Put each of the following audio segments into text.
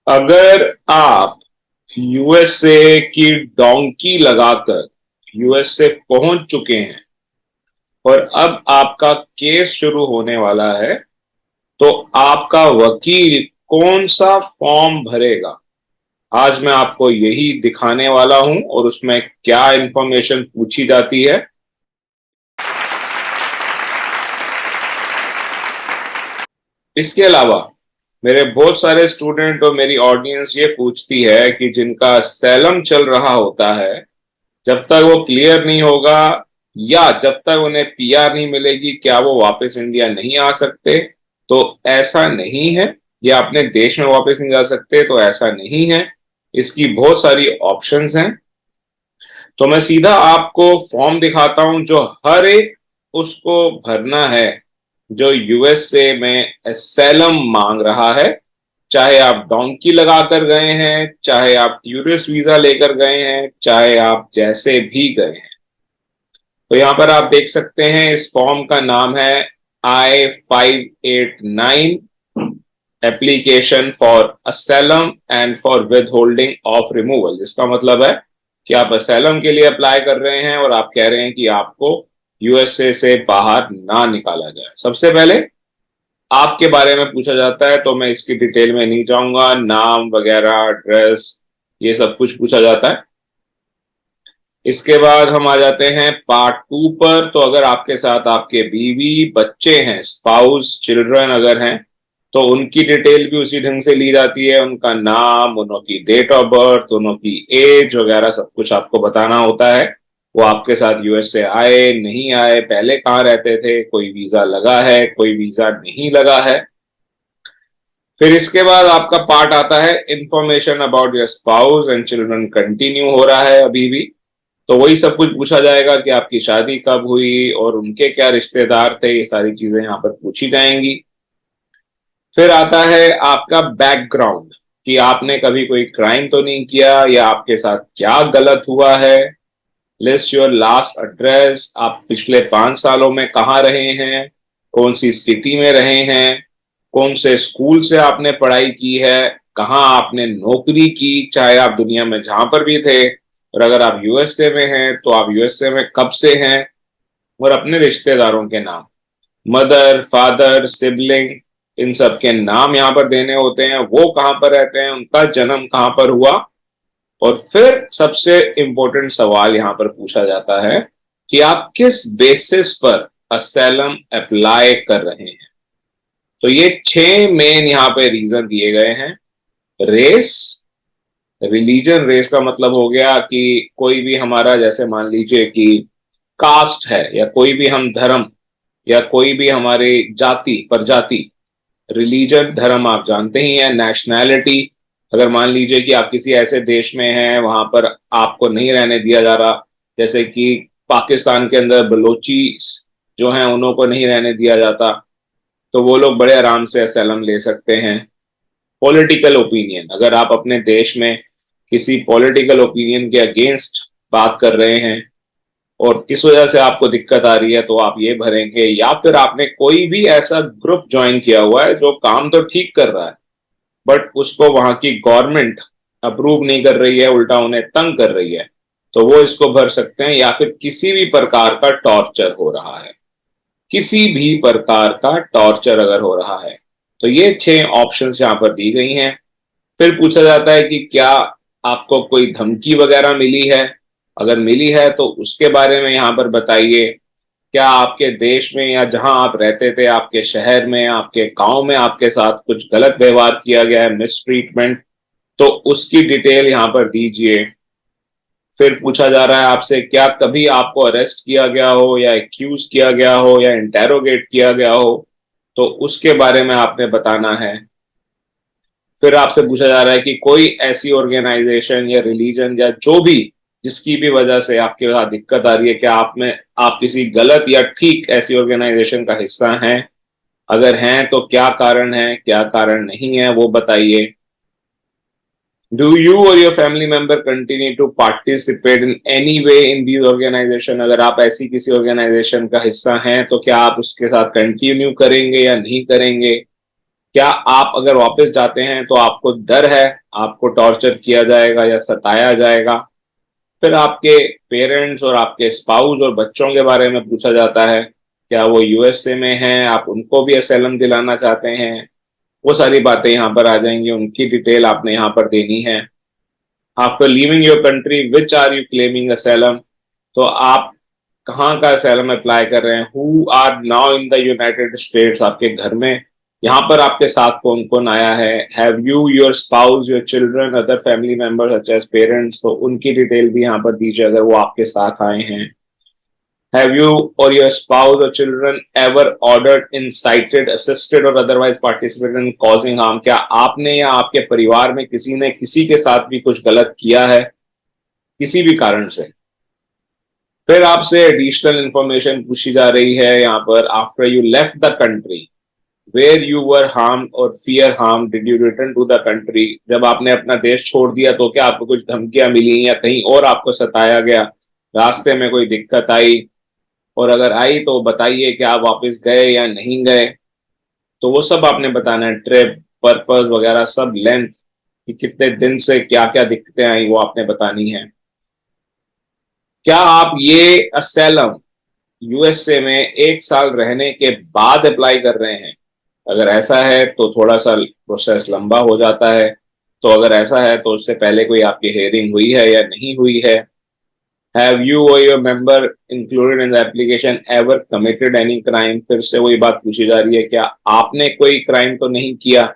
अगर आप यूएसए की डोंकी लगाकर यूएसए पहुंच चुके हैं और अब आपका केस शुरू होने वाला है, तो आपका वकील कौन सा फॉर्म भरेगा? आज मैं आपको यही दिखाने वाला हूं और उसमें क्या इंफॉर्मेशन पूछी जाती है। इसके अलावा मेरे बहुत सारे स्टूडेंट और मेरी ऑडियंस ये पूछती है कि जिनका सैलम चल रहा होता है, जब तक वो क्लियर नहीं होगा या जब तक उन्हें पीआर नहीं मिलेगी, क्या वो वापस इंडिया नहीं आ सकते? तो ऐसा नहीं है। या अपने देश में वापस नहीं जा सकते, तो ऐसा नहीं है। इसकी बहुत सारी ऑप्शंस हैं। तो मैं सीधा आपको फॉर्म दिखाता हूं जो हर एक उसको भरना है जो यूएसए में एसेलम मांग रहा है। चाहे आप डोंकी लगाकर गए हैं, चाहे आप टूरिस्ट वीजा लेकर गए हैं, चाहे आप जैसे भी गए हैं। तो यहां पर आप देख सकते हैं इस फॉर्म का नाम है I-589 application for asylum and for withholding of removal. जिसका मतलब है कि आप असैलम के लिए अप्लाई कर रहे हैं और आप कह रहे हैं कि आपको यूएसए से बाहर ना निकाला जाए। सबसे पहले आपके बारे में पूछा जाता है, तो मैं इसकी डिटेल में नहीं जाऊंगा। नाम वगैरह, एड्रेस, ये सब कुछ पूछा जाता है। इसके बाद हम आ जाते हैं पार्ट 2 पर। तो अगर आपके साथ आपके बीवी बच्चे हैं, स्पाउस चिल्ड्रन अगर हैं, तो उनकी डिटेल भी उसी ढंग से ली जाती है। उनका नाम, उनकी डेट ऑफ बर्थ, उनकी एज वगैरह सब कुछ आपको बताना होता है। वो आपके साथ यूएस से आए नहीं आए, पहले कहाँ रहते थे, कोई वीजा लगा है, कोई वीजा नहीं लगा है। फिर इसके बाद आपका पार्ट आता है information about your spouse and children, continue हो रहा है अभी भी। तो वही सब कुछ पूछा जाएगा कि आपकी शादी कब हुई और उनके क्या रिश्तेदार थे, ये सारी चीजें यहाँ पर पूछी जाएंगी। फिर आता है आपका बैकग्राउंड कि आपने कभी कोई क्राइम तो नहीं किया या आपके साथ क्या गलत हुआ है। लिस्ट योर लास्ट एड्रेस, आप पिछले 5 सालों में कहाँ रहे हैं, कौन सी सिटी में रहे हैं, कौन से स्कूल से आपने पढ़ाई की है, कहाँ आपने नौकरी की, चाहे आप दुनिया में जहां पर भी थे। और अगर आप यूएसए में हैं तो आप यूएसए में कब से हैं, और अपने रिश्तेदारों के नाम, मदर, फादर, सिबलिंग, इन सब के नाम यहाँ पर देने होते हैं। वो कहाँ पर रहते हैं, उनका जन्म कहाँ पर हुआ। और फिर सबसे इंपॉर्टेंट सवाल यहाँ पर पूछा जाता है कि आप किस बेसिस पर असैलम अप्लाई कर रहे हैं। तो ये 6 मेन यहाँ पे रीजन दिए गए हैं। रेस, रिलीजन, रेस का मतलब हो गया कि कोई भी हमारा, जैसे मान लीजिए कि कास्ट है, या कोई भी हम धर्म, या कोई भी हमारी जाति प्रजाति। रिलीजन, धर्म आप जानते ही हैं। नेशनैलिटी, अगर मान लीजिए कि आप किसी ऐसे देश में हैं वहां पर आपको नहीं रहने दिया जा रहा, जैसे कि पाकिस्तान के अंदर बलोची जो हैं उन्हों को नहीं रहने दिया जाता, तो वो लोग बड़े आराम से असलम ले सकते हैं। पॉलिटिकल ओपिनियन, अगर आप अपने देश में किसी पॉलिटिकल ओपिनियन के अगेंस्ट बात कर रहे हैं और किस वजह से आपको दिक्कत आ रही है, तो आप ये भरेंगे। या फिर आपने कोई भी ऐसा ग्रुप ज्वाइन किया हुआ है जो काम तो ठीक कर रहा है बट उसको वहां की गवर्नमेंट अप्रूव नहीं कर रही है, उल्टा उन्हें तंग कर रही है, तो वो इसको भर सकते हैं। या फिर किसी भी प्रकार का टॉर्चर हो रहा है, किसी भी प्रकार का टॉर्चर अगर हो रहा है, तो ये 6 ऑप्शंस यहाँ पर दी गई हैं। फिर पूछा जाता है कि क्या आपको कोई धमकी वगैरह मिली है, अगर मिली है तो उसके बारे में यहाँ पर बताइए। क्या आपके देश में या जहां आप रहते थे, आपके शहर में, आपके गांव में आपके साथ कुछ गलत व्यवहार किया गया है, मिस ट्रीटमेंट, तो उसकी डिटेल यहाँ पर दीजिए। फिर पूछा जा रहा है आपसे, क्या कभी आपको अरेस्ट किया गया हो या एक्यूज किया गया हो या इंटेरोगेट किया गया हो, तो उसके बारे में आपने बताना है। फिर आपसे पूछा जा रहा है कि कोई ऐसी ऑर्गेनाइजेशन या रिलीजन या जो भी, जिसकी भी वजह से आपके साथ दिक्कत आ रही है, क्या आप किसी गलत या ठीक ऐसी ऑर्गेनाइजेशन का हिस्सा हैं, अगर हैं तो क्या कारण है, क्या कारण नहीं है, वो बताइए। Do you or your family member continue to participate in any way in these organisation, अगर आप ऐसी किसी ऑर्गेनाइजेशन का हिस्सा हैं तो क्या आप उसके साथ कंटिन्यू करेंगे या नहीं करेंगे। क्या आप अगर वापस जाते हैं तो आपको डर है आपको टॉर्चर किया जाएगा या सताया जाएगा? फिर आपके पेरेंट्स और आपके स्पाउस और बच्चों के बारे में पूछा जाता है, क्या वो यूएसए में हैं, आप उनको भी असैलम दिलाना चाहते हैं? वो सारी बातें यहाँ पर आ जाएंगी, उनकी डिटेल आपने यहाँ पर देनी है। After leaving your country which are you claiming asylum, तो आप कहाँ का असैलम अप्लाई कर रहे हैं? Who are now in the United States, आपके घर में यहाँ पर आपके साथ कौन कौन आया है? Have you, your spouse, your children, other family members such as parents, तो उनकी डिटेल भी यहाँ पर दीजिए अगर वो आपके साथ आए हैं। Have you or your spouse or children ever ordered, incited, assisted or otherwise participated in causing harm? क्या आपने या आपके परिवार में किसी ने किसी के साथ भी कुछ गलत किया है किसी भी कारण से? फिर आपसे एडिशनल इंफॉर्मेशन पूछी जा रही है यहाँ पर, after you left the country where you were harm or fear harm did you return to the country, जब आपने अपना देश छोड़ दिया तो क्या आपको कुछ धमकियां मिली या कहीं और आपको सताया गया, रास्ते में कोई दिक्कत आई, और अगर आई तो बताइए कि आप वापस गए या नहीं गए? तो वो सब आपने बताना है, ट्रिप, पर्पस वगैरह सब, लेंथ कि कितने दिन से क्या क्या दिक्कतें आई वो आपने बतानी है। क्या आप ये असैलम यूएसए में 1 साल रहने के बाद अप्लाई कर रहे हैं? अगर ऐसा है तो थोड़ा सा प्रोसेस लंबा हो जाता है, तो अगर ऐसा है तो उससे पहले कोई आपकी हेयरिंग हुई है या नहीं हुई है? Have you or your member included in the application ever committed any crime? फिर से वही बात पूछी जा रही है, क्या आपने कोई क्राइम तो नहीं किया?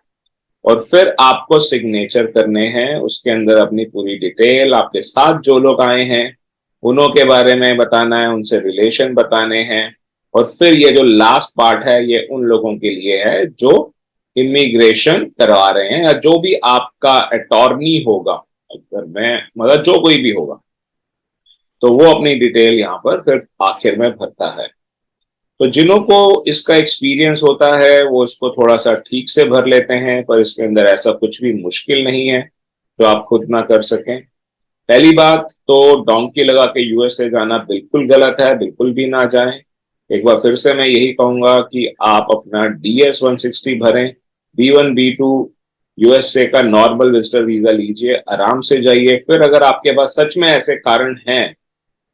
और फिर आपको सिग्नेचर करने हैं उसके अंदर, अपनी पूरी डिटेल, आपके साथ जो लोग आए हैं उनों के बारे में बताना है, उनसे रिलेशन बताने हैं। और फिर ये जो लास्ट पार्ट है ये उन लोगों के लिए है जो इमिग्रेशन करवा रहे हैं या जो भी आपका अटॉर्नी होगा, अगर मैं मतलब जो कोई भी होगा तो वो अपनी डिटेल यहाँ पर फिर आखिर में भरता है। तो जिन्हों को इसका एक्सपीरियंस होता है वो इसको थोड़ा सा ठीक से भर लेते हैं, पर इसके अंदर ऐसा कुछ भी मुश्किल नहीं है जो आप खुद ना कर सकें। पहली बात तो डोंकी लगा के यूएसए जाना बिल्कुल गलत है, बिल्कुल भी ना जाएं। एक बार फिर से मैं यही कहूंगा कि आप अपना DS-160 भरें, B-1 B-2 यूएसए का नॉर्मल विजिटर वीजा लीजिए, आराम से जाइए। फिर अगर आपके पास सच में ऐसे कारण हैं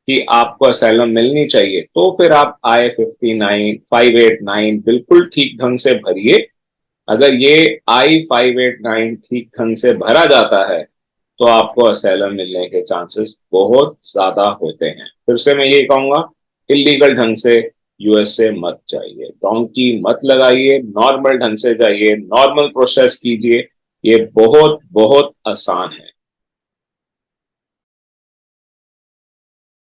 कि आपको असैलम मिलनी चाहिए तो फिर आप I-59 बिल्कुल ठीक ढंग से भरिए। अगर ये I-589 ठीक ढंग से भरा जाता है तो आपको असैलम मिलने के चांसेस बहुत ज्यादा होते हैं। फिर से मैं ये कहूंगा, इलीगल ढंग से यूएसए मत जाइए, डोंकी मत लगाइए, नॉर्मल ढंग से जाइए, नॉर्मल प्रोसेस कीजिए, ये बहुत बहुत आसान है।